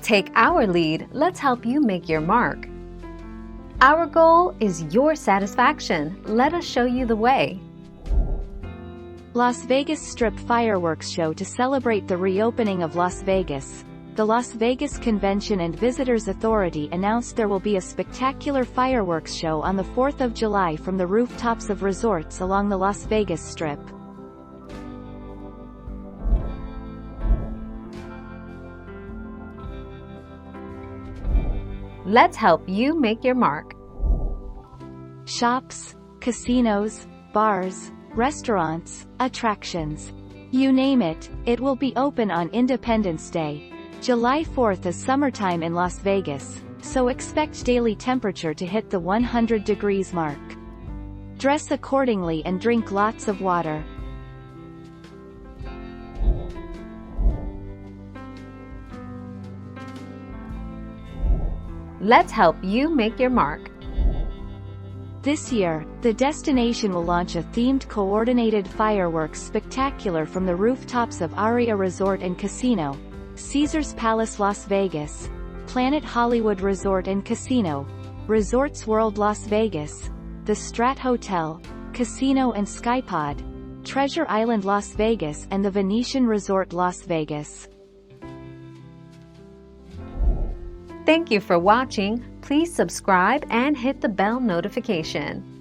Take our lead, let's help you make your mark. Our goal is your satisfaction. Let us show you the way. Las Vegas Strip fireworks show to celebrate the reopening of Las Vegas. The Las Vegas Convention and Visitors Authority announced there will be a spectacular fireworks show on the 4th of July from the rooftops of resorts along the Las Vegas Strip. Let's help you make your mark. Shops, casinos, bars, restaurants, attractions. You name it, it will be open on Independence Day. July 4th is summertime in Las Vegas, so expect daily temperature to hit the 100 degrees mark. Dress accordingly and drink lots of water. Let's help you make your mark. This year, the destination will launch a themed coordinated fireworks spectacular from the rooftops of Aria Resort and Casino, Caesars Palace Las Vegas, Planet Hollywood Resort and Casino, Resorts World Las Vegas, the Strat Hotel, Casino and Skypod, Treasure Island Las Vegas and the Venetian Resort Las Vegas. Thank you for watching. Please subscribe and hit the bell notification.